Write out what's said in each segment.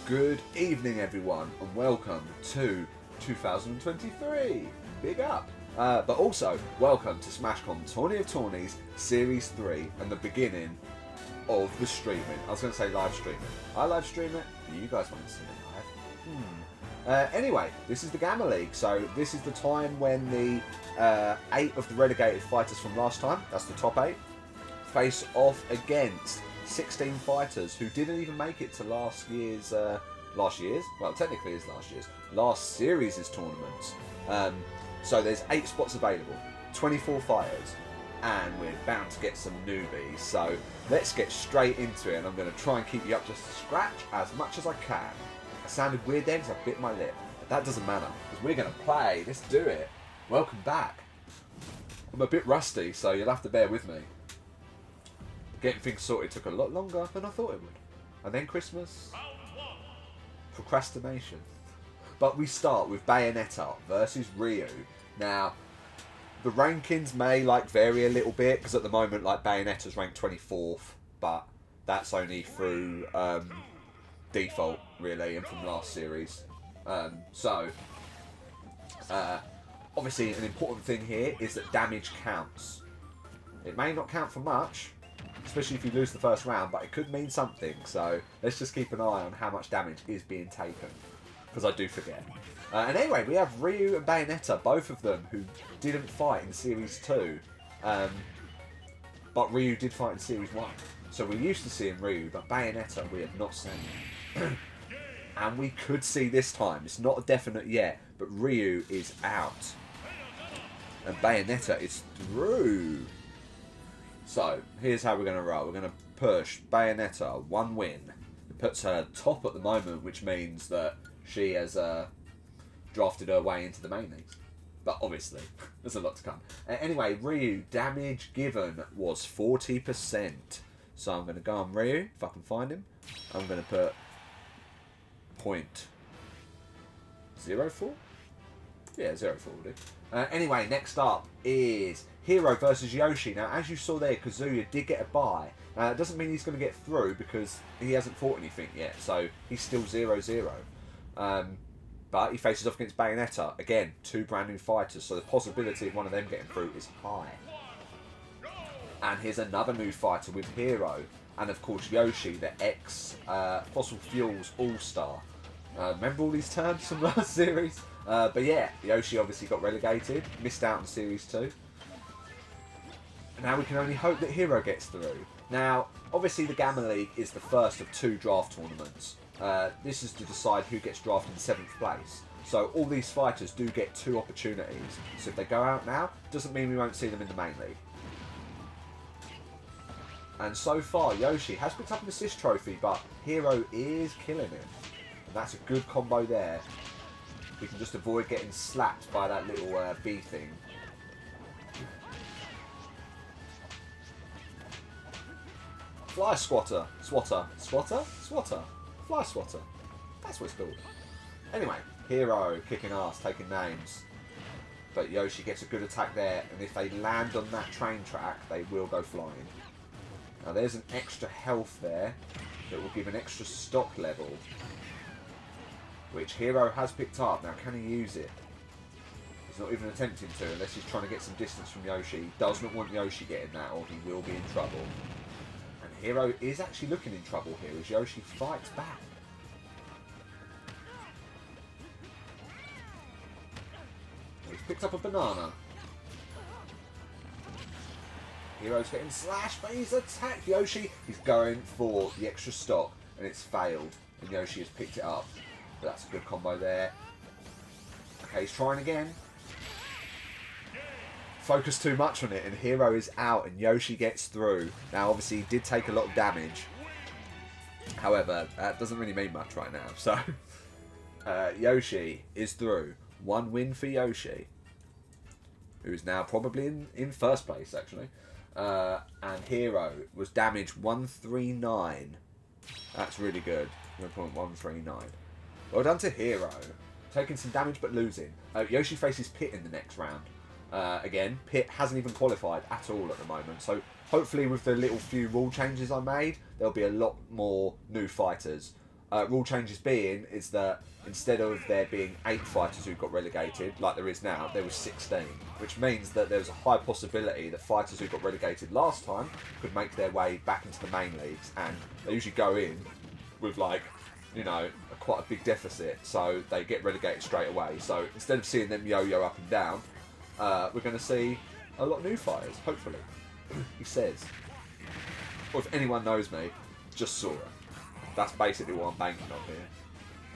Good evening everyone and welcome to 2023. Big up. But also, welcome to Smash Com Tourney of Tourneys Series 3 and the beginning of the streaming. I was going to say live streaming. I live stream it, you guys want to see it live. Anyway, this is the Gamma League, so this is the time when the 8 of the relegated fighters from last time, that's the top 8, face off against 16 fighters who didn't even make it to last series' tournaments. So there's 8 spots available, 24 fighters, and we're bound to get some newbies. So let's get straight into it, and I'm going to try and keep you up to scratch as much as I can. I sounded weird then because I bit my lip, but that doesn't matter because we're going to play. Let's do it. Welcome back. I'm a bit rusty, so you'll have to bear with me. Getting things sorted took a lot longer than I thought it would. And then Christmas. Procrastination. But we start with Bayonetta versus Ryu. Now, the rankings may vary a little bit, because at the moment Bayonetta's ranked 24th, but that's only through default, really, and from last series. Obviously an important thing here is that damage counts. It may not count for much, especially if you lose the first round, but it could mean something, so let's just keep an eye on how much damage is being taken, because I do forget. And anyway, we have Ryu and Bayonetta, both of them who didn't fight in Series 2, but Ryu did fight in Series 1. So we're used to seeing Ryu, but Bayonetta we have not seen. And we could see this time, it's not definite yet, but Ryu is out. And Bayonetta is through. So, here's how we're going to roll. We're going to push Bayonetta, 1 win. It puts her top at the moment, which means that she has drafted her way into the main leagues. But obviously, there's a lot to come. Anyway, Ryu, damage given was 40%. So I'm going to go on Ryu, if I can find him. I'm going to put 0.04? Yeah, 0.4 will do. Anyway, next up is Hero versus Yoshi. Now, as you saw there, Kazuya did get a bye. Now, it doesn't mean he's going to get through because he hasn't fought anything yet, so he's still 0-0. But he faces off against Bayonetta. Again, 2 brand new fighters, so the possibility of one of them getting through is high. And here's another new fighter with Hero. And of course, Yoshi, the ex-Fossil Fuels All-Star. Remember all these terms from last series? But yeah, Yoshi obviously got relegated, missed out on Series 2. And now we can only hope that Hero gets through. Now, obviously the Gamma League is the first of 2 draft tournaments. This is to decide who gets drafted in 7th place. So all these fighters do get 2 opportunities. So if they go out now, doesn't mean we won't see them in the main league. And so far, Yoshi has picked up an assist trophy, but Hero is killing him. And that's a good combo there. We can just avoid getting slapped by that little bee thing. Fly swatter. Swatter. Fly swatter. That's what it's called. Anyway, Hero kicking ass, taking names. But Yoshi gets a good attack there, and if they land on that train track, they will go flying. Now there's an extra health there that will give an extra stock level, which Hero has picked up. Now, can he use it? He's not even attempting to, unless he's trying to get some distance from Yoshi. He does not want Yoshi getting that, or he will be in trouble. And Hero is actually looking in trouble here, as Yoshi fights back. He's picked up a banana. Hero's getting slashed, but he's attacked Yoshi. He's going for the extra stock, and it's failed. And Yoshi has picked it up. But that's a good combo there. Okay, he's trying again. Focus too much on it, and Hero is out, and Yoshi gets through. Now, obviously, he did take a lot of damage. However, that doesn't really mean much right now. So, Yoshi is through. 1 win for Yoshi, who is now probably in first place, actually. And Hero was damaged 139. That's really good. 0.139. Well done to Hero. Taking some damage but losing. Yoshi faces Pit in the next round. Again, Pit hasn't even qualified at all at the moment. So hopefully with the little few rule changes I made, there'll be a lot more new fighters. Rule changes being is that instead of there being 8 fighters who got relegated, like there is now, there was 16. Which means that there's a high possibility that fighters who got relegated last time could make their way back into the main leagues. And they usually go in with, like, you know, quite a big deficit. So they get relegated straight away. So instead of seeing them yo-yo up and down, we're going to see a lot of new fighters, hopefully. He says. Or if anyone knows me, just Sora. That's basically what I'm banking on here.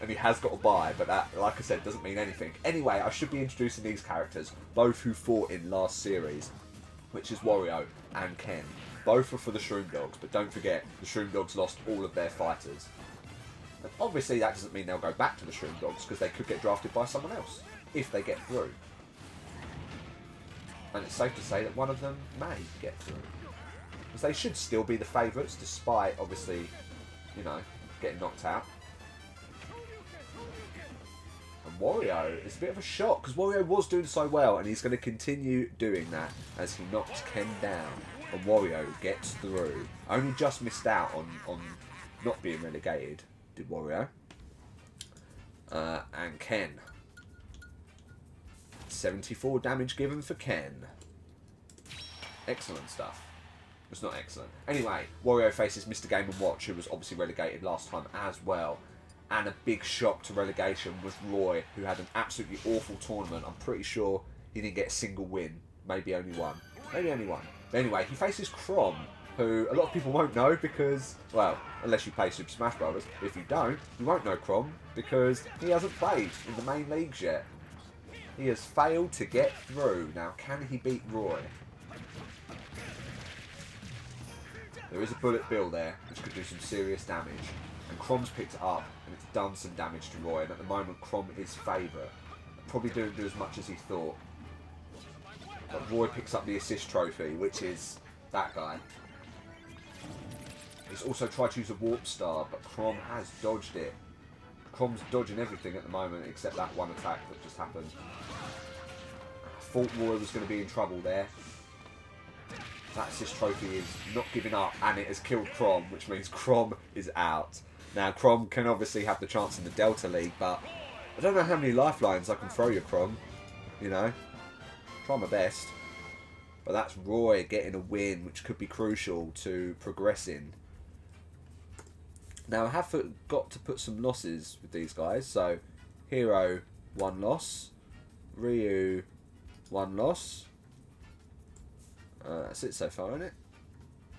And he has got a buy, but that, like I said, doesn't mean anything. Anyway, I should be introducing these characters, both who fought in last series, which is Wario and Ken. Both were for the Shroom Dogs, but don't forget, the Shroom Dogs lost all of their fighters. And obviously that doesn't mean they'll go back to the Shroom Dogs, because they could get drafted by someone else, if they get through. And it's safe to say that one of them may get through. Because they should still be the favourites, despite, obviously, you know, getting knocked out. And Wario is a bit of a shock, because Wario was doing so well, and he's going to continue doing that as he knocks Ken down. And Wario gets through. Only just missed out on not being relegated, did Wario. And Ken. 74 damage given for Ken. Excellent stuff. It's not excellent. Anyway, Wario faces Mr. Game & Watch, who was obviously relegated last time as well. And a big shock to relegation was Roy, who had an absolutely awful tournament. I'm pretty sure he didn't get a single win. Maybe only one. Maybe only one. But anyway, he faces Crom, who a lot of people won't know because, well, unless you play Super Smash Bros. If you don't, you won't know Crom because he hasn't played in the main leagues yet. He has failed to get through. Now, can he beat Roy? There is a bullet bill there, which could do some serious damage. And Crom's picked it up, and it's done some damage to Roy. And at the moment, Crom is favourite. Probably didn't do as much as he thought. But Roy picks up the assist trophy, which is that guy. He's also tried to use a warp star, but Crom has dodged it. Crom's dodging everything at the moment, except that one attack that just happened. I thought Roy was going to be in trouble there. That assist trophy is not giving up, and it has killed Crom, which means Crom is out. Now, Crom can obviously have the chance in the Delta League, but I don't know how many lifelines I can throw you, Crom. You know? Try my best. But that's Roy getting a win, which could be crucial to progressing. Now, I have got to put some losses with these guys. So, Hero, 1 loss. Ryu, 1 loss. That's it so far, isn't it?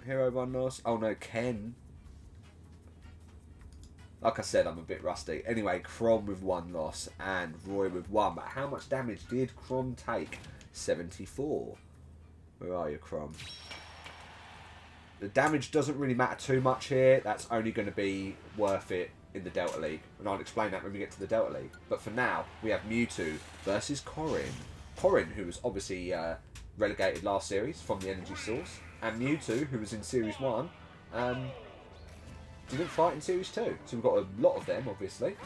Hero, 1 loss. Oh no, Ken. Like I said, I'm a bit rusty. Anyway, Crom with 1 loss and Roy with 1. But how much damage did Crom take? 74. Where are you, Crom? The damage doesn't really matter too much here. That's only going to be worth it in the Delta League. And I'll explain that when we get to the Delta League. But for now, we have Mewtwo versus Corrin. Corrin, who was obviously relegated last series from the Energy Source. And Mewtwo, who was in Series 1, didn't fight in Series 2. So we've got a lot of them, obviously.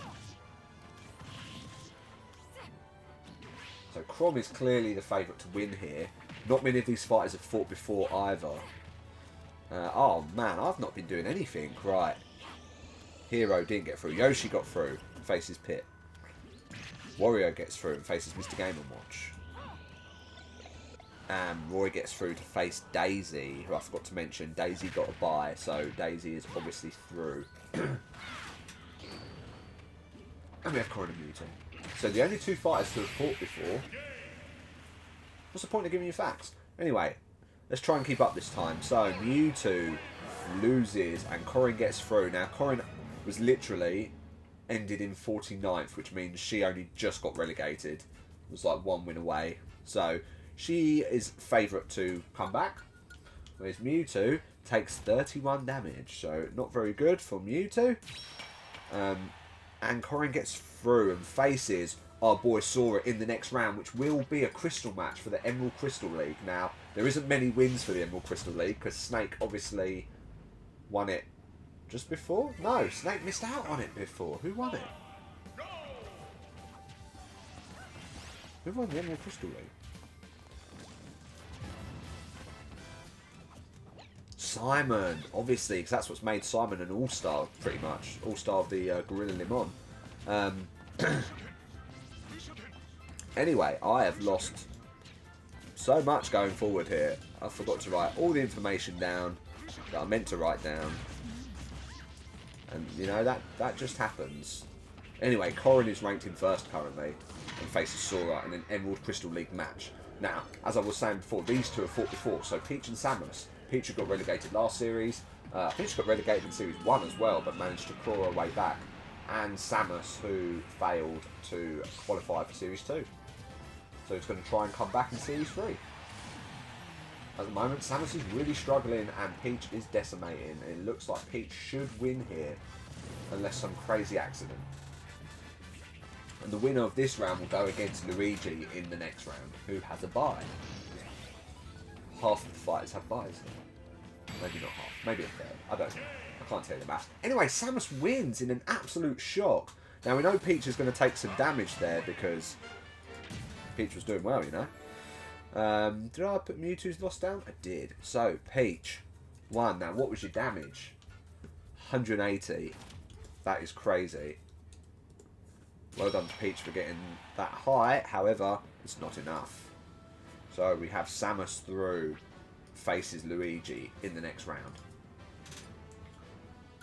So Crom is clearly the favourite to win here. Not many of these fighters have fought before either. Oh man, I've not been doing anything. Right. Hero didn't get through. Yoshi got through. Faces Pit. Wario gets through and faces Mr. Game & Watch. And Roy gets through to face Daisy, who I forgot to mention. Daisy got a bye, so Daisy is obviously through. And we have Corrin and Mewtwo. So the only 2 fighters who have fought before. What's the point of giving you facts? Anyway, let's try and keep up this time. So Mewtwo loses and Corrin gets through. Now Corrin was literally ended in 49th, which means she only just got relegated. It was like 1 win away. So she is favourite to come back. Whereas Mewtwo takes 31 damage. So not very good for Mewtwo. And Corrin gets through and faces our boy Sora in the next round, which will be a crystal match for the Emerald Crystal League. Now, there isn't many wins for the Emerald Crystal League, because Snake obviously won it just before? No, Snake missed out on it before. Who won it? Who won the Emerald Crystal League? Simon, obviously, because that's what's made Simon an all-star, pretty much. All-star of the Gorilla Limon. Anyway, I have lost so much going forward here. I forgot to write all the information down that I meant to write down. And, you know, that just happens. Anyway, Corrin is ranked in first currently and faces Sora in an Emerald Crystal League match. Now, as I was saying before, these two have fought before. So Peach and Samus. Peach got relegated last series. I think she got relegated in Series 1 as well, but managed to claw her way back. And Samus, who failed to qualify for Series 2. So he's going to try and come back in Series 3. At the moment, Samus is really struggling and Peach is decimating. It looks like Peach should win here, unless some crazy accident. And the winner of this round will go against Luigi in the next round, who has a bye. Half of the fighters have byes. Maybe not half, maybe a third. I don't know. I can't tell you the maths. Anyway, Samus wins in an absolute shock. Now we know Peach is going to take some damage there because Peach was doing well, you know. Did I put Mewtwo's loss down? I did. So, Peach won. Now, what was your damage? 180. That is crazy. Well done to Peach for getting that high. However, it's not enough. So, we have Samus through, faces Luigi in the next round.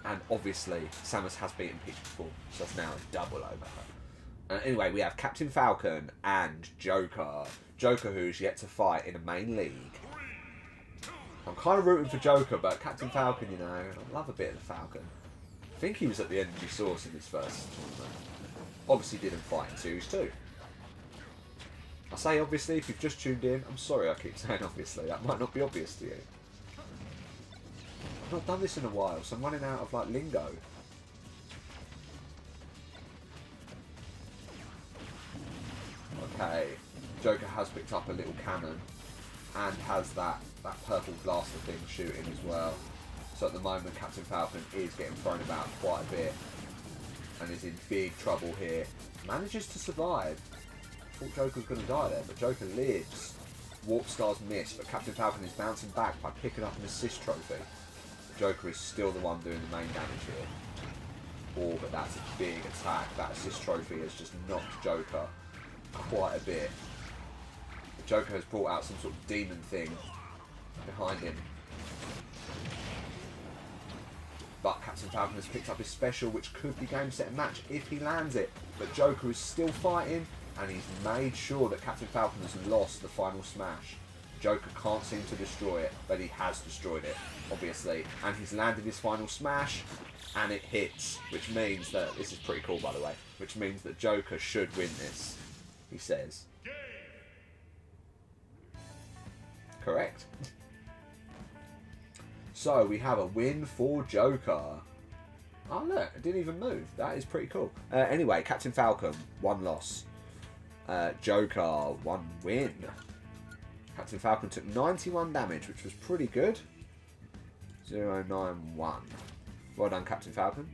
And obviously, Samus has beaten Peach before, so that's now a double over her. Anyway, we have Captain Falcon and Joker. Joker, who's yet to fight in a main league. I'm kind of rooting for Joker, but Captain Falcon, you know, I love a bit of the Falcon. I think he was at the Energy Source in his first tournament. Obviously didn't fight in Series 2. I say obviously, if you've just tuned in, I'm sorry I keep saying obviously, that might not be obvious to you. I've not done this in a while, so I'm running out of like lingo. Okay, Joker has picked up a little cannon and has that purple blaster thing shooting as well. So at the moment Captain Falcon is getting thrown about quite a bit and is in big trouble here. Manages to survive. Thought Joker was going to die there, but Joker lives. Warp Star's missed, but Captain Falcon is bouncing back by picking up an assist trophy. Joker is still the one doing the main damage here. Oh, but that's a big attack. That assist trophy has just knocked Joker quite a bit. The Joker has brought out some sort of demon thing behind him. But Captain Falcon has picked up his special, which could be game, set and match if he lands it. But Joker is still fighting, and he's made sure that Captain Falcon has lost the final smash. Joker can't seem to destroy it, but he has destroyed it, obviously. And he's landed his final smash, and it hits, which means that, this is pretty cool by the way, which means that Joker should win this, he says. Correct. So we have a win for Joker. Oh look, it didn't even move. That is pretty cool. Anyway, Captain Falcon, 1 loss. Joker, 1 win. Captain Falcon took 91 damage, which was pretty good. 091. Well done, Captain Falcon.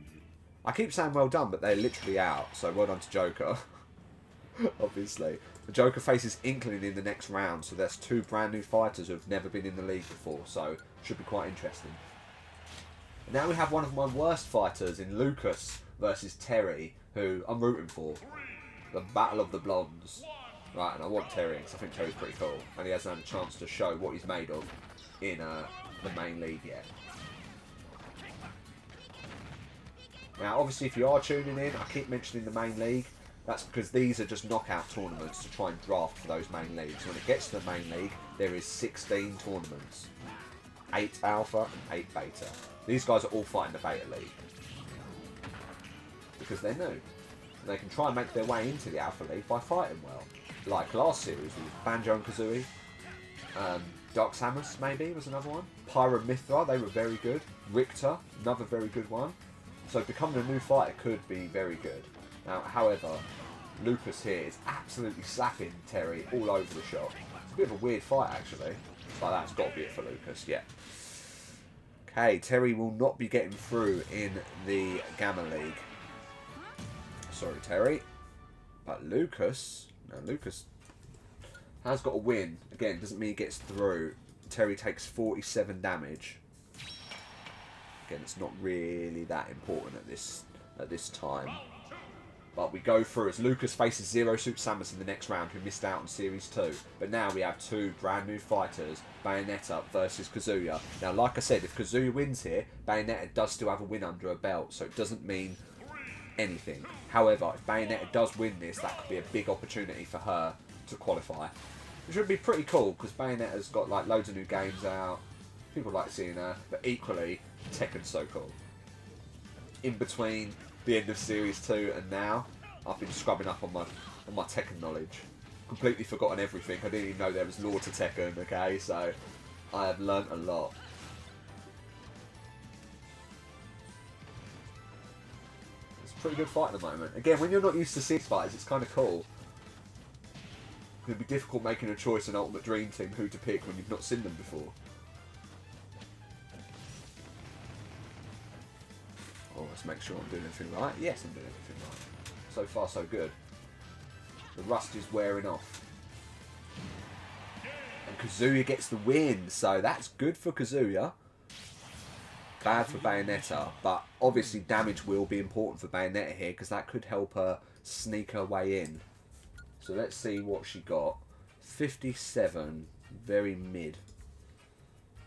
I keep saying well done, but they're literally out. So well done to Joker. Obviously. The Joker faces Inkling in the next round. So there's 2 brand new fighters who have never been in the league before. So should be quite interesting. Now we have one of my worst fighters in Lucas versus Terry, who I'm rooting for. The Battle of the Blondes. Right, and I want Terry because I think Terry's pretty cool. And he hasn't had a chance to show what he's made of in the main league yet. Now, obviously, if you are tuning in, I keep mentioning the main league. That's because these are just knockout tournaments to try and draft for those main leagues. When it gets to the main league, there is 16 tournaments. 8 alpha and 8 beta. These guys are all fighting the beta league. Because they're new. They can try and make their way into the alpha league by fighting well. Like last series with Banjo and Kazooie. Dark Samus maybe was another one. Pyra Mythra, they were very good. Richter, another very good one. So becoming a new fighter could be very good. Now, however, Lucas here is absolutely slapping Terry all over the shop. It's a bit of a weird fight actually. But that's got to be it for Lucas, yeah. Okay, Terry will not be getting through in the Gamma League. Sorry, Terry. But Lucas... Now, Lucas has got a win. Again, doesn't mean he gets through. Terry takes 47 damage. Tekken. It's not really that important at this time. But we go through as Lucas faces Zero Suit Samus in the next round, who missed out on Series 2. But now we have two brand new fighters, Bayonetta versus Kazuya. Now, like I said, if Kazuya wins here, Bayonetta does still have a win under her belt, so it doesn't mean anything. However, if Bayonetta does win this, that could be a big opportunity for her to qualify. Which would be pretty cool, because Bayonetta's got like loads of new games out. People like seeing her, but equally, Tekken's so cool. In between the end of Series 2 and now, I've been scrubbing up on my Tekken knowledge. Completely forgotten everything. I didn't even know there was lore to Tekken, okay? So, I have learnt a lot. It's a pretty good fight at the moment. Again, when you're not used to series fights, it's kind of cool. It would be difficult making a choice in Ultimate Dream Team who to pick when you've not seen them before. Oh, let's make sure I'm doing everything right. Yes, I'm doing everything right. So far, so good. The rust is wearing off. And Kazuya gets the win, so that's good for Kazuya. Bad for Bayonetta, but obviously damage will be important for Bayonetta here, because that could help her sneak her way in. So let's see what she got. 57, very mid.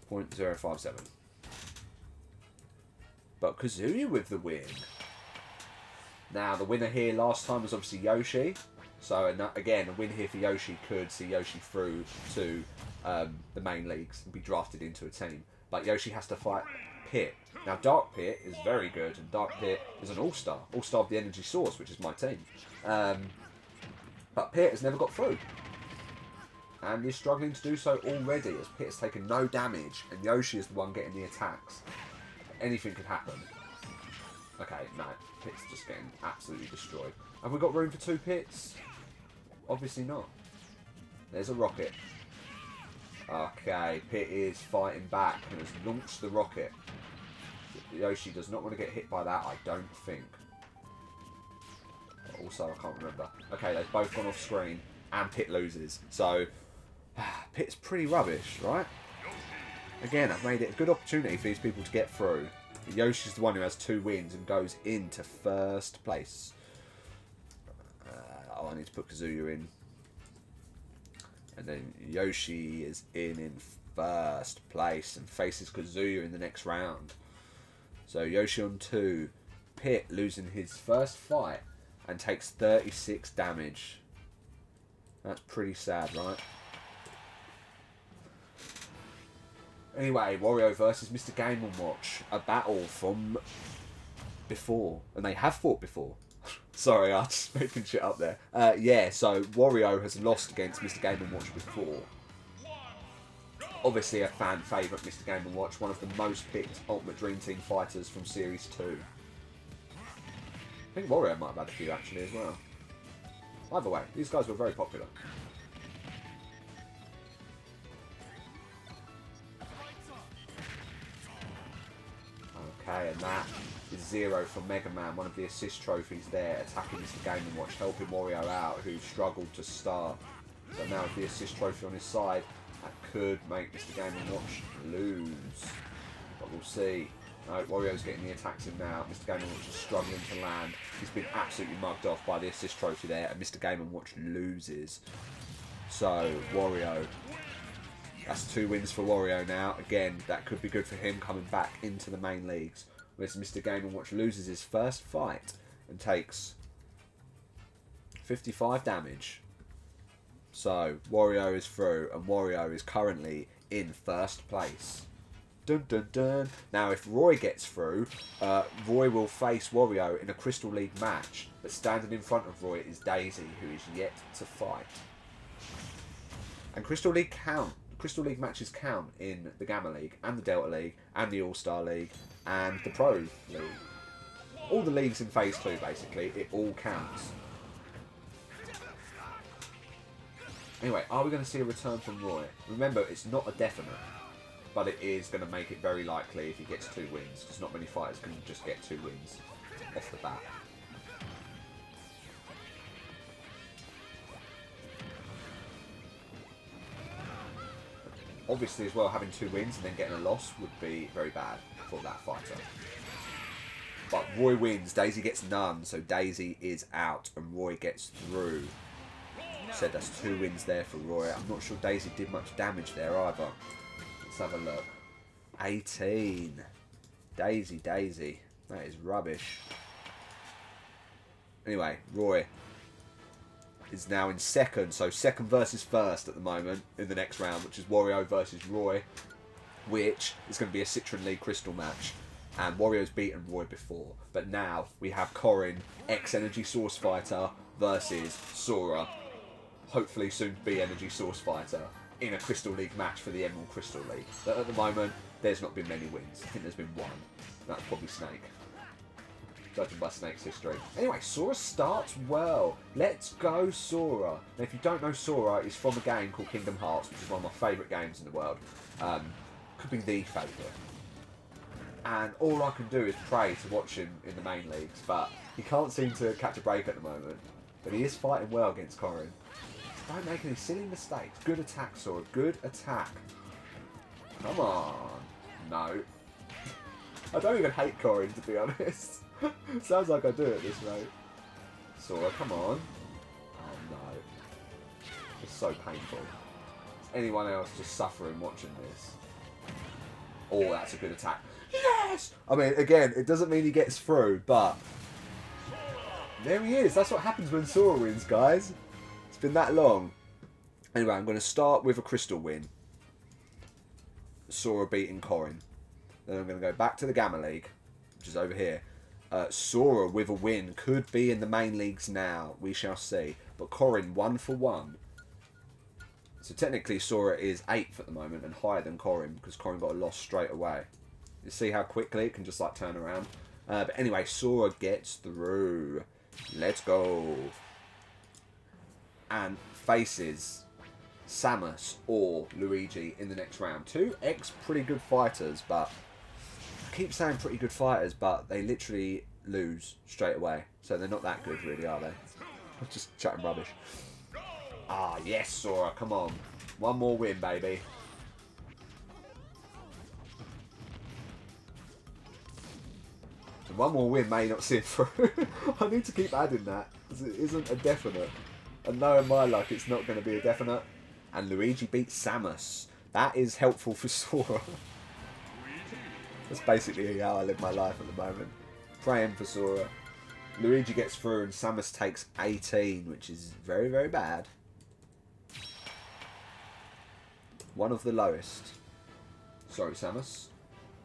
0.057. But Kazuya with the win. Now, the winner here last time was obviously Yoshi. So, again, a win here for Yoshi could see Yoshi through to the main leagues and be drafted into a team. But Yoshi has to fight Pit. Now, Dark Pit is very good, and Dark Pit is an all-star. All-star of the Energy Source, which is my team. But Pit has never got through. And is struggling to do so already, as Pit has taken no damage, and Yoshi is the one getting the attacks. Anything could happen. Okay, no. Pit's just getting absolutely destroyed. Have we got room for two Pits? Obviously not. There's a rocket. Okay, Pit is fighting back and has launched the rocket. Yoshi does not want to get hit by that, I don't think. Also, I can't remember. Okay, they've both gone off screen and Pit loses. So, Pit's pretty rubbish, right? Again, I've made it a good opportunity for these people to get through. Yoshi's the one who has 2 wins and goes into first place. Oh, I need to put Kazuya in. And then Yoshi is in first place and faces Kazuya in the next round. So Yoshi on 2. Pit losing his first fight and takes 36 damage. That's pretty sad, right? Anyway, Wario versus Mr. Game & Watch. A battle from before. And they have fought before. Sorry, I'm just making shit up there. Yeah, so Wario has lost against Mr. Game & Watch before. Obviously a fan favourite, Mr. Game & Watch. One of the most picked Ultimate Dream Team fighters from Series 2. I think Wario might have had a few actually as well. Either way, these guys were very popular. Okay, and that is 0 from Mega Man, one of the assist trophies there, attacking Mr. Game & Watch, helping Wario out, who struggled to start. But now with the assist trophy on his side, that could make Mr. Game & Watch lose. But we'll see. No, Wario's getting the attacks in now. Mr. Game & Watch is struggling to land. He's been absolutely mugged off by the assist trophy there, and Mr. Game & Watch loses. So, Wario. That's 2 wins for Wario now. Again, that could be good for him coming back into the main leagues. Whereas Mr. Game & Watch loses his first fight and takes 55 damage. So, Wario is through, and Wario is currently in first place. Dun dun dun. Now, if Roy gets through, Roy will face Wario in a Crystal League match. But standing in front of Roy is Daisy, who is yet to fight. And Crystal League matches count in the Gamma League, and the Delta League, and the All-Star League, and the Pro League. All the leagues in Phase 2, basically, it all counts. Anyway, are we going to see a return from Roy? Remember, it's not a definite, but it is going to make it very likely if he gets 2 wins, because not many fighters can just get 2 wins off the bat. obviously as well, having 2 wins and then getting a loss would be very bad for that fighter. But Roy wins, Daisy gets none, so Daisy is out and Roy gets through. Said that's 2 wins there for Roy. I'm not sure Daisy did much damage there either. Let's have a look. 18. Daisy. That is rubbish. Anyway, Roy is now in second. So second versus first at the moment in the next round, which is Wario versus Roy, which is going to be a Citron League Crystal match. And Wario's beaten Roy before. But now we have Corin, ex-Energy Source Fighter, versus Sora, hopefully soon to be Energy Source Fighter, in a Crystal League match for the Emerald Crystal League. But at the moment, there's not been many wins. I think there's been 1. That's probably Snake, judging by Snake's history. Anyway, Sora starts well. Let's go, Sora. Now, if you don't know Sora, he's from a game called Kingdom Hearts, which is one of my favourite games in the world. Could be the favourite. And all I can do is pray to watch him in the main leagues, but he can't seem to catch a break at the moment. But he is fighting well against Corin. Don't make any silly mistakes. Good attack, Sora. Good attack. Come on. No. I don't even hate Corin, to be honest. Sounds like I do at this rate. Sora, come on. Oh no. It's so painful. Is anyone else just suffering watching this? Oh, that's a good attack. Yes! I mean, again, it doesn't mean he gets through, but there he is. That's what happens when Sora wins, guys. It's been that long. Anyway, I'm going to start with a crystal win. Sora beating Corin. Then I'm going to go back to the Gamma League, which is over here. Sora with a win could be in the main leagues now. We shall see. But Corin 1 for 1. So technically Sora is 8th at the moment and higher than Corin because Corin got a loss straight away. You see how quickly it can just like turn around. But anyway, Sora gets through. Let's go. And faces Samus or Luigi in the next round. 2 pretty good fighters, but I keep saying pretty good fighters, but they literally lose straight away. So they're not that good really, are they? I'm just chatting rubbish. Ah, yes, Sora, come on. 1 more win, baby. And 1 more win may not see it through. I need to keep adding that, because it isn't a definite. And knowing my luck, it's not going to be a definite. And Luigi beats Samus. That is helpful for Sora. That's basically how I live my life at the moment. Praying for Sora. Luigi gets through and Samus takes 18, which is very, very bad. One of the lowest. Sorry, Samus.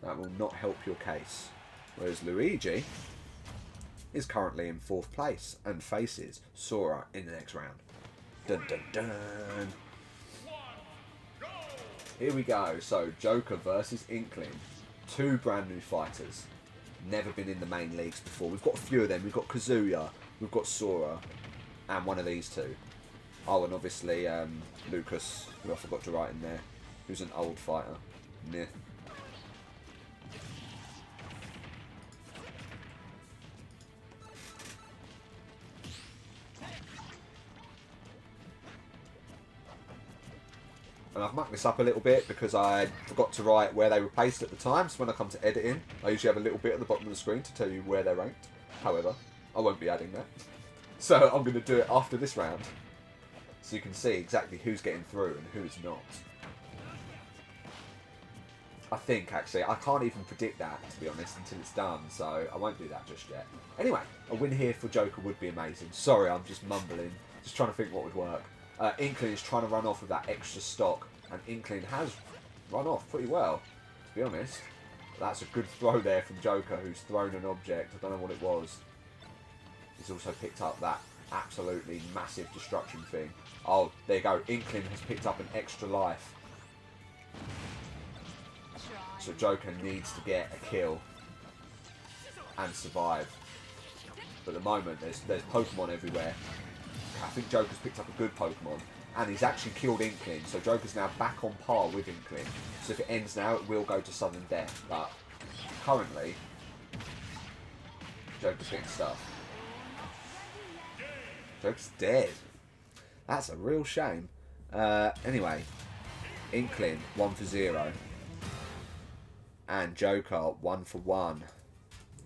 That will not help your case. Whereas Luigi is currently in 4th place and faces Sora in the next round. Dun dun dun. Here we go. So, Joker versus Inkling. 2 brand new fighters. Never been in the main leagues before. We've got a few of them. We've got Kazuya, we've got Sora, and one of these 2. Oh, and obviously Lucas, who I forgot to write in there, who's an old fighter. Meh. And I've mucked this up a little bit because I forgot to write where they were placed at the time. So when I come to editing, I usually have a little bit at the bottom of the screen to tell you where they're ranked. However, I won't be adding that. So I'm going to do it after this round. So you can see exactly who's getting through and who's not. I think, actually, I can't even predict that, to be honest, until it's done. So I won't do that just yet. Anyway, a win here for Joker would be amazing. Sorry, I'm just mumbling. Just trying to think what would work. Inkling is trying to run off with that extra stock, and Inkling has run off pretty well, to be honest. That's a good throw there from Joker, who's thrown an object. I don't know what it was. He's also picked up that absolutely massive destruction thing. Oh, there you go. Inkling has picked up an extra life. So Joker needs to get a kill and survive. But at the moment, there's Pokemon everywhere. I think Joker's picked up a good Pokemon, and he's actually killed Inkling, so Joker's now back on par with Inkling. So if it ends now, it will go to sudden death, but currently, Joker's getting stuff. Joker's dead. That's a real shame. Anyway, Inkling 1 for 0. And Joker 1 for 1.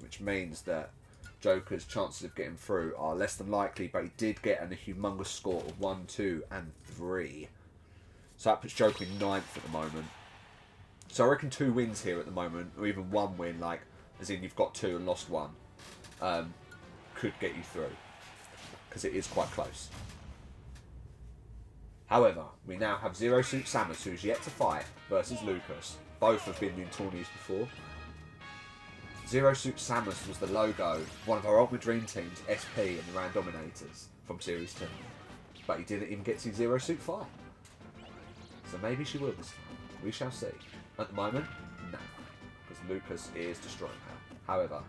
Which means that Joker's chances of getting through are less than likely, but he did get a humongous score of 1, 2, and 3. So that puts Joker in 9th at the moment. So I reckon 2 wins here at the moment, or even 1 win, like, as in you've got 2 and lost 1, could get you through. Because it is quite close. However, we now have Zero Suit Samus, who's yet to fight, versus Lucas. Both have been in tourneys before. Zero Suit Samus was the logo of one of our Ultimate Dream Teams, SP and the Randominators, from Series 2. But he didn't even get to see Zero Suit fight. So maybe she will this time. We shall see. At the moment, no. Because Lucas is destroying her. However,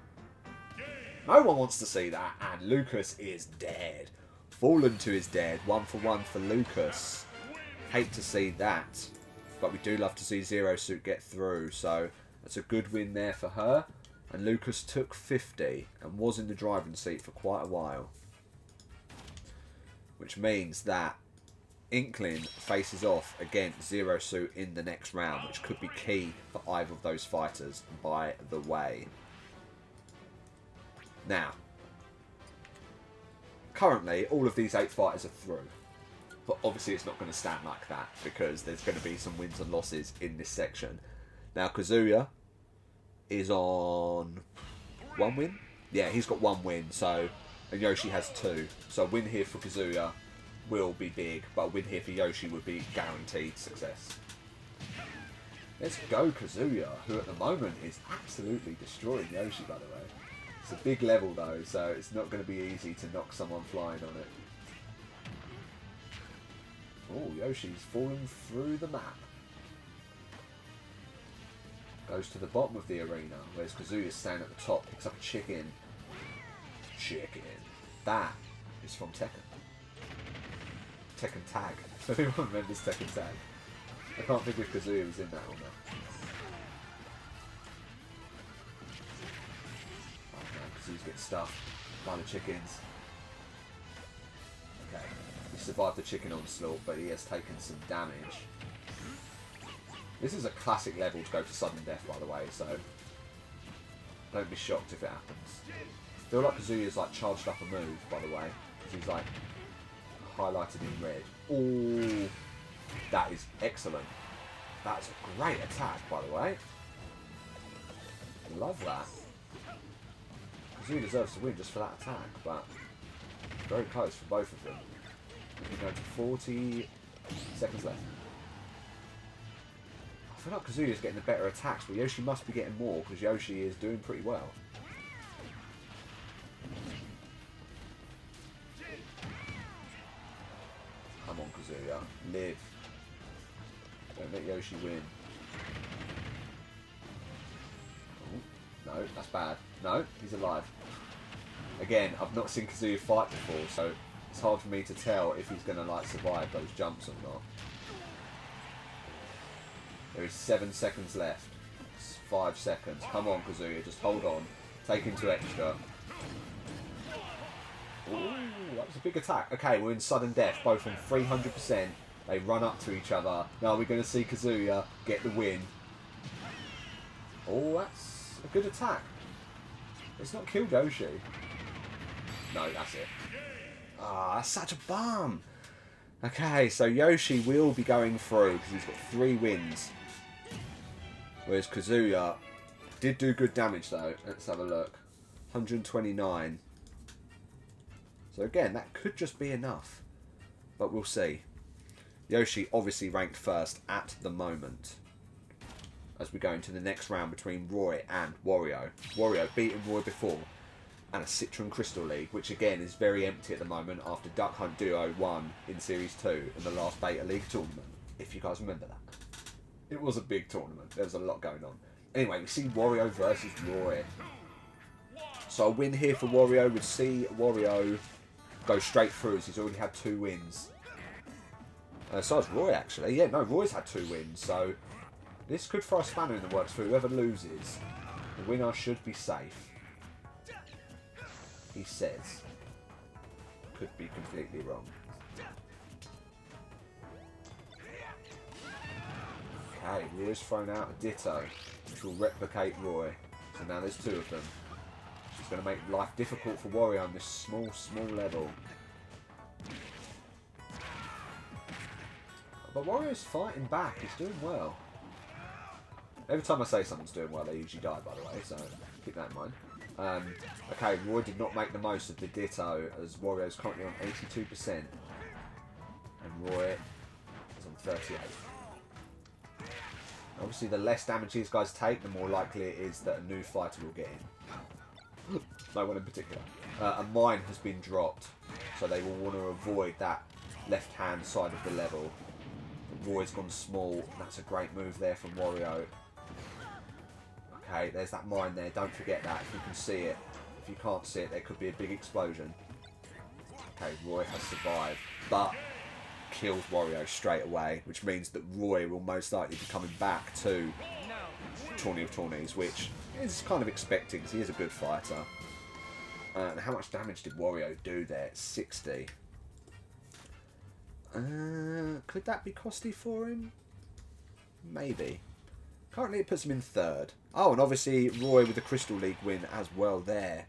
no one wants to see that, and Lucas is dead. Fallen to his dead. 1 for 1 for Lucas. Hate to see that. But we do love to see Zero Suit get through. So that's a good win there for her. And Lucas took 50 and was in the driving seat for quite a while. Which means that Inkling faces off against Zero Suit in the next round, which could be key for either of those fighters, by the way. Now, currently, all of these 8 fighters are through. But obviously it's not going to stand like that, because there's going to be some wins and losses in this section. Now, Kazuya is on 1 win? Yeah, he's got 1 win, so, and Yoshi has 2. So a win here for Kazuya will be big, but a win here for Yoshi would be guaranteed success. Let's go Kazuya, who at the moment is absolutely destroying Yoshi, by the way. It's a big level though, so it's not going to be easy to knock someone flying on it. Oh, Yoshi's fallen through the map. Goes to the bottom of the arena, whereas Kazuya's standing at the top, picks up a chicken. Chicken. That is from Tekken. Tekken Tag. If anyone remembers Tekken Tag. I can't think if Kazuya was in that or not. Oh no, Kazuya's getting stuffed by the chickens. Okay. He survived the chicken onslaught, but he has taken some damage. This is a classic level to go for sudden death, by the way, so don't be shocked if it happens. I feel like Kazuya's like charged up a move, by the way, because he's like highlighted in red. Oh, that is excellent. That's a great attack, by the way. Love that. Kazuya deserves to win just for that attack, but very close for both of them. We're going to 40 seconds left. I feel like Kazuya's getting the better attacks, but Yoshi must be getting more, because Yoshi is doing pretty well. Come on, Kazuya. Live. Don't let Yoshi win. Oh, no, that's bad. No, he's alive. Again, I've not seen Kazuya fight before, so it's hard for me to tell if he's going to like survive those jumps or not. There is 7 seconds left. 5 seconds. Come on, Kazuya, just hold on. Take into extra. Ooh, that was a big attack. Okay, we're in sudden death, both on 300%. They run up to each other. Now we're going to see Kazuya get the win. Oh, that's a good attack. It's not killed Yoshi. No, that's it. Ah, that's such a bum. Okay, so Yoshi will be going through because he's got 3 wins. Whereas Kazuya did do good damage though. Let's have a look. 129. So again, that could just be enough. But we'll see. Yoshi obviously ranked first at the moment. As we go into the next round between Roy and Wario. Wario beaten Roy before. And a Citron Crystal League, which again is very empty at the moment after Duck Hunt Duo won in Series 2 in the last Beta League tournament. If you guys remember that. It was a big tournament. There was a lot going on. Anyway, we see Wario versus Roy. So a win here for Wario would see Wario go straight through as he's already had 2 wins. So has Roy actually. Yeah, no, Roy's had 2 wins. So this could throw a spanner in the works for whoever loses. The winner should be safe. He says. Could be completely wrong. Okay, Roy's thrown out a Ditto, which will replicate Roy. So now there's 2 of them. It's going to make life difficult for Wario on this small level. But Wario's fighting back. He's doing well. Every time I say someone's doing well, they usually die, by the way, so keep that in mind. Okay, Roy did not make the most of the Ditto, as Wario's currently on 82%. And Roy is on 38. Obviously, the less damage these guys take, the more likely it is that a new fighter will get in. No one in particular. A mine has been dropped, so they will want to avoid that left-hand side of the level. Roy's gone small. That's a great move there from Wario. Okay, there's that mine there. Don't forget that if you can see it. If you can't see it, there could be a big explosion. Okay, Roy has survived, but kills Wario straight away, which means that Roy will most likely be coming back to Tourney of Tourneys, which is kind of expecting because he is a good fighter. And how much damage did Wario do there? 60. Could that be costly for him? Maybe. Currently it puts him in 3rd. Oh, and obviously Roy with the Crystal League win as well there.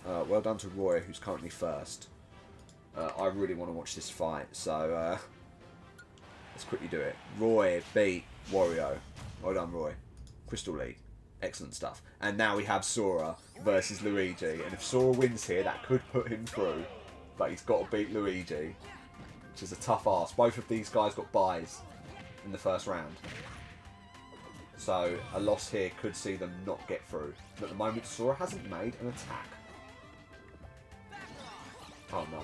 Well done to Roy, who's currently 1st. I really want to watch this fight, so let's quickly do it. Roy beat Wario. Well done, Roy. Crystal League. Excellent stuff. And now we have Sora versus Luigi. And if Sora wins here, that could put him through. But he's got to beat Luigi, which is a tough ask. Both of these guys got buys in the 1st round. So a loss here could see them not get through. But at the moment, Sora hasn't made an attack. Oh no.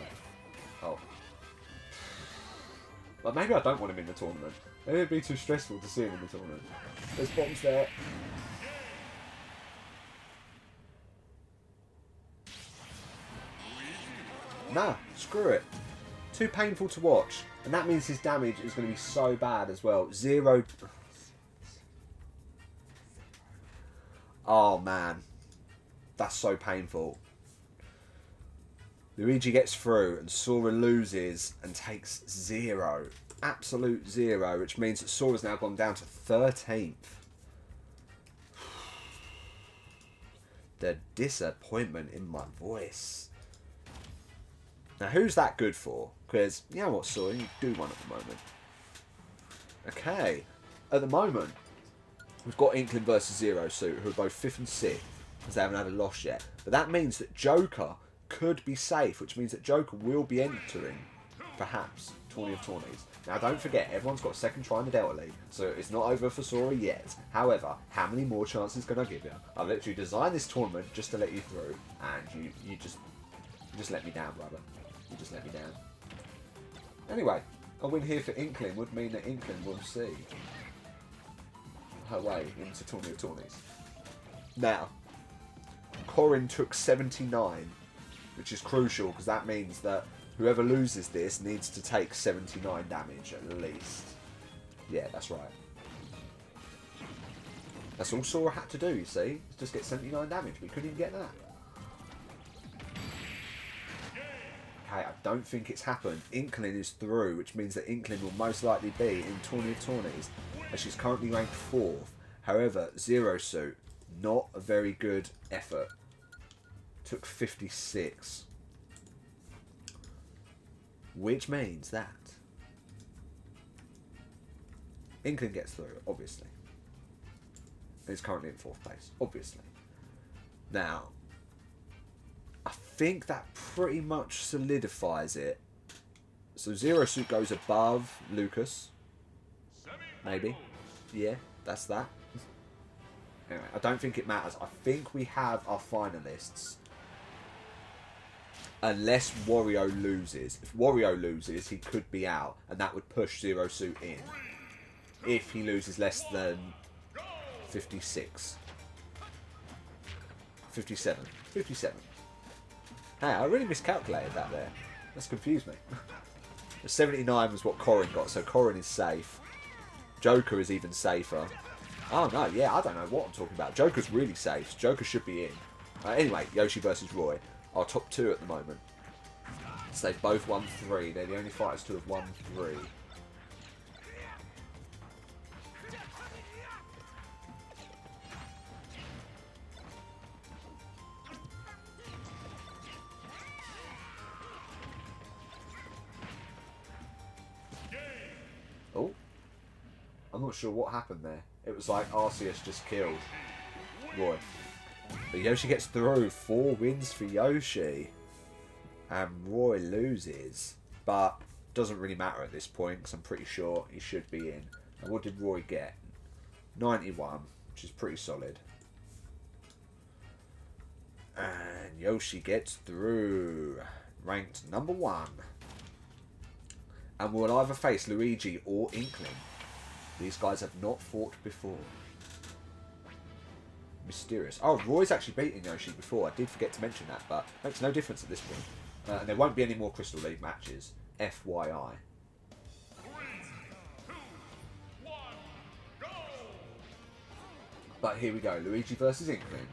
Oh. But maybe I don't want him in the tournament. Maybe it'd be too stressful to see him in the tournament. There's bombs there. Nah, screw it. Too painful to watch. And that means his damage is going to be so bad as well. 0. Oh man. That's so painful. Luigi gets through and Sora loses and takes 0. Absolute 0, which means that Sora's now gone down to 13th. The disappointment in my voice. Now, who's that good for? Because, you know what, Sora, you do one at the moment. Okay. At the moment, we've got Inkling versus Zero Suit, who are both 5th and 6th, because they haven't had a loss yet. But that means that Joker could be safe, which means that Joker will be entering, perhaps, Tourney of Tourneys. Now, don't forget, everyone's got a second try in the Delta League, so it's not over for Sora yet. However, how many more chances can I give you? I've literally designed this tournament just to let you through, and you just let me down, brother. You just let me down. Anyway, a win here for Inkling would mean that Inkling will see her way into Tourney of Tourneys. Now, Corin took 79, which is crucial because that means that whoever loses this needs to take 79 damage at least. Yeah, that's right. That's all Sora had to do, you see. Just get 79 damage, but he couldn't even get that. Okay, I don't think it's happened. Inkling is through, which means that Inkling will most likely be in Tourney of Tourneys, as she's currently ranked 4th. However, Zero Suit, not a very good effort. Took 56. Which means that Inkling gets through, obviously. He's currently in 4th place, obviously. Now, I think that pretty much solidifies it. So Zero Suit goes above Lucas. Maybe. Yeah, that's that. Anyway, I don't think it matters. I think we have our finalists. Unless Wario loses. If Wario loses, he could be out. And that would push Zero Suit in. If he loses less than 56. 57. 57. Hey, I really miscalculated that there. That's confused me. 79 was what Corin got, so Corin is safe. Joker is even safer. Oh no, yeah, I don't know what I'm talking about. Joker's really safe. Joker should be in. Anyway, Yoshi versus Roy. Our top 2 at the moment. So they've both won 3. They're the only fighters to have won 3. Oh, I'm not sure what happened there. It was like Arceus just killed Roy. But Yoshi gets through. 4 wins for Yoshi. And Roy loses. But doesn't really matter at this point because I'm pretty sure he should be in. And what did Roy get? 91, which is pretty solid. And Yoshi gets through. Ranked number 1. And will either face Luigi or Inkling. These guys have not fought before. Mysterious. Oh, Roy's actually beaten Yoshi before. I did forget to mention that, but makes no difference at this point. And there won't be any more Crystal League matches. FYI. 3, 2, 1, go! But here we go. Luigi versus Inkling.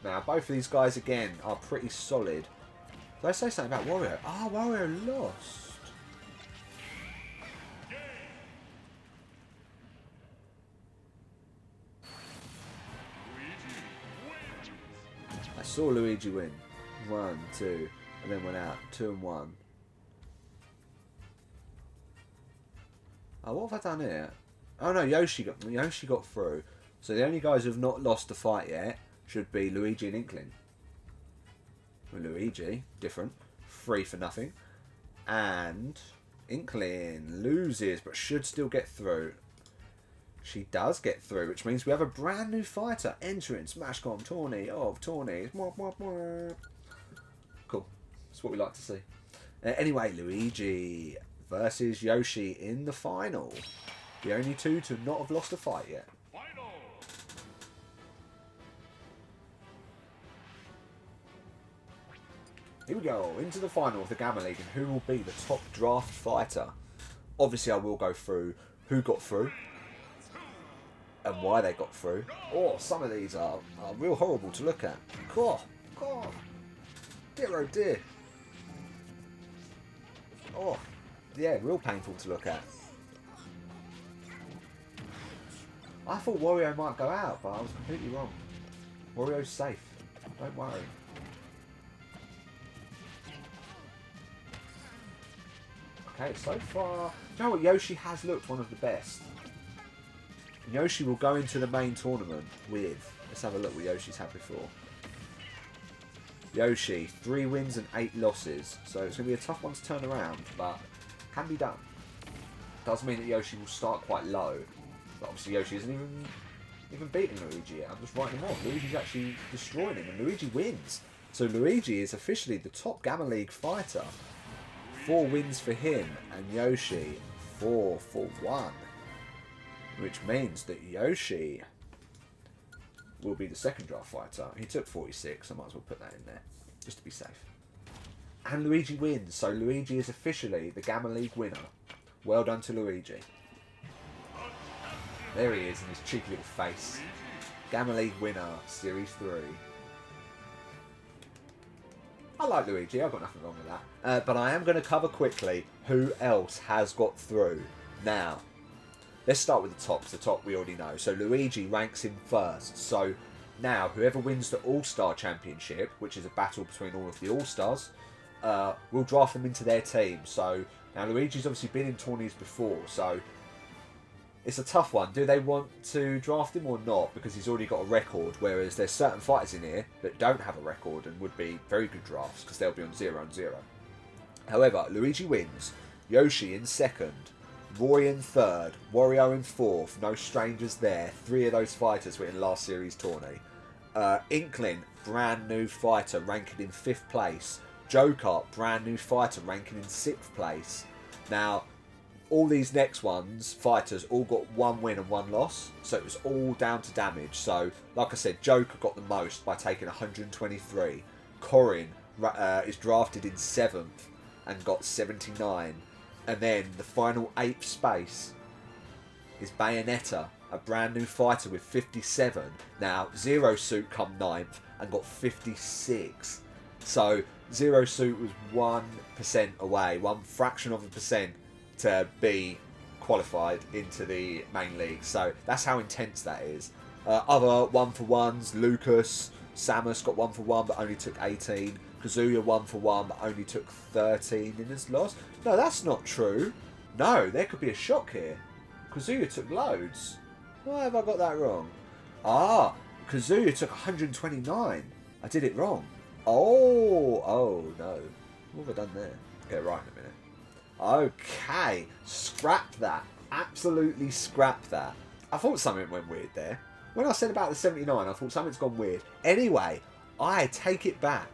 Now, both of these guys, again, are pretty solid. Did I say something about Wario? Ah, Wario lost. I saw Luigi win. 1, 2, and then went out. 2 and 1. Oh, what have I done here? Oh no, Yoshi got through. So the only guys who've not lost the fight yet should be Luigi and Inkling. Well, Luigi, different. 3 for nothing. And Inkling loses, but should still get through. She does get through, which means we have a brand new fighter entering Smash Com Tourney of Tourneys. Cool. That's what we like to see. Anyway, Luigi versus Yoshi in the final. The only two to not have lost a fight yet. Final. Here we go, into the final of the Gamma League, and who will be the top draft fighter. Obviously, I will go through who got through and why they got through. Oh, some of these are real horrible to look at. God, dear oh dear. Oh, yeah, real painful to look at. I thought Wario might go out, but I was completely wrong. Wario's safe. Don't worry. Okay, so far... You know what? Yoshi has looked one of the best. And Yoshi will go into the main tournament with... Let's have a look what Yoshi's had before. Yoshi, 3 wins and 8 losses. So it's going to be a tough one to turn around, but can be done. Does mean that Yoshi will start quite low. But obviously Yoshi isn't even beating Luigi yet. I'm just writing him off. Luigi's actually destroying him, and Luigi wins. So Luigi is officially the top Gamma League fighter. 4 wins for him, and Yoshi 4 for 1. Which means that Yoshi will be the second draft fighter. He took 46, I might as well put that in there, just to be safe. And Luigi wins, so Luigi is officially the Gamma League winner. Well done to Luigi. There he is in his cheeky little face. Gamma League winner, Series 3. I like Luigi, I've got nothing wrong with that. But I am going to cover quickly who else has got through. Now, let's start with the top. The top we already know. So Luigi ranks him first. So now, whoever wins the All-Star Championship, which is a battle between all of the All-Stars, will draft them into their team. So now Luigi's obviously been in tourneys before, so it's a tough one. Do they want to draft him or not? Because he's already got a record, whereas there's certain fighters in here that don't have a record and would be very good drafts because they'll be on 0-0. However, Luigi wins, Yoshi in second, Roy in third, Wario in fourth, no strangers there. 3 of those fighters were in last series tourney. Inkling, brand new fighter, ranking in 5th place. Joker, brand new fighter, ranking in 6th place. Now, all these next ones, fighters, all got 1 win and 1 loss. So it was all down to damage. So, like I said, Joker got the most by taking 123. Corin is drafted in 7th and got 79. And then the final 8th space is Bayonetta, a brand new fighter with 57. Now, Zero Suit come 9th and got 56. So, Zero Suit was 1% away, 1 fraction of a percent to be qualified into the main league. So, that's how intense that is. Other 1-for-1s, Lucas, Samus got 1-for-1 but only took 18. Kazuya 1-for-1 but only took 13 in his loss. No, that's not true. No, there could be a shock here. Kazuya took loads. Why have I got that wrong? Ah, Kazuya took 129. I did it wrong. Oh no. What have I done there? Get it right in a minute. Okay, scrap that. Absolutely scrap that. I thought something went weird there. When I said about the 79, I thought something's gone weird. Anyway, I take it back.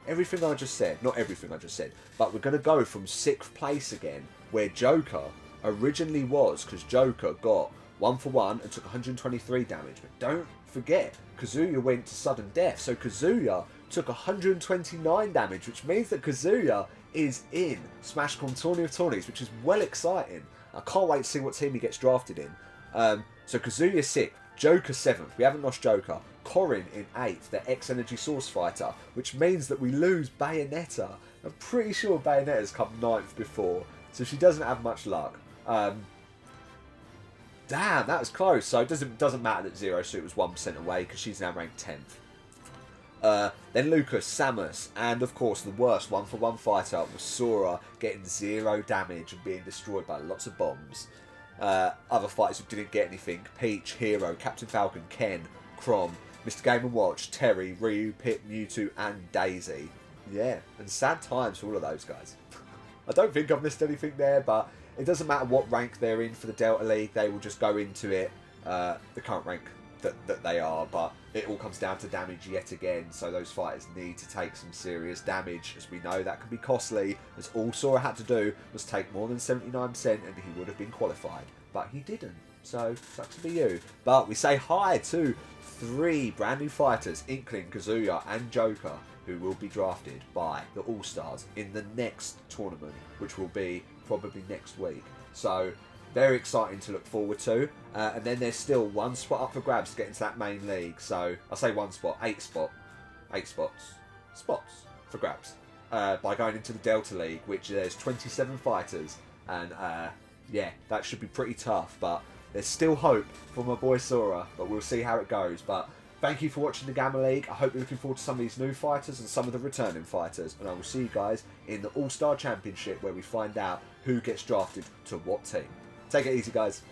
Everything I just said, not everything I just said, but we're going to go from 6th place again, where Joker originally was, because Joker got 1 for 1 and took 123 damage. But don't forget, Kazuya went to sudden death, so Kazuya took 129 damage, which means that Kazuya is in Smash Com Tourney of Tourneys, which is well exciting. I can't wait to see what team he gets drafted in. So Kazuya 6th, Joker 7th. We haven't lost Joker. Corrin in 8th, the X-Energy Source Fighter, which means that we lose Bayonetta. I'm pretty sure Bayonetta's come 9th before, so she doesn't have much luck. Damn, that was close. So it doesn't matter that Zero Suit was 1% away, because she's now ranked 10th. Then Lucas, Samus, and of course the worst 1-for-1 fighter was Sora, getting 0 damage and being destroyed by lots of bombs. Other fighters who didn't get anything: Peach, Hero, Captain Falcon, Ken, Chrom, Mr. Game & Watch, Terry, Ryu, Pip, Mewtwo, and Daisy. Yeah, and sad times for all of those guys. I don't think I've missed anything there, but it doesn't matter what rank they're in for the Delta League, they will just go into it, the current rank that they are, but it all comes down to damage yet again, so those fighters need to take some serious damage. As we know, that can be costly, as all Sora had to do was take more than 79% and he would have been qualified, but he didn't, so sucks to be you. But we say hi to 3 brand new fighters, Inkling, Kazuya and Joker, who will be drafted by the All-Stars in the next tournament, which will be probably next week. So very exciting to look forward to. And then there's still 1 spot up for grabs to get into that main league. So I say 1 spot, 8 spots for grabs by going into the Delta League, which there's 27 fighters, and yeah, that should be pretty tough. But there's still hope for my boy Sora, but we'll see how it goes. But thank you for watching the Gamma League. I hope you're looking forward to some of these new fighters and some of the returning fighters. And I will see you guys in the All-Star Championship, where we find out who gets drafted to what team. Take it easy, guys.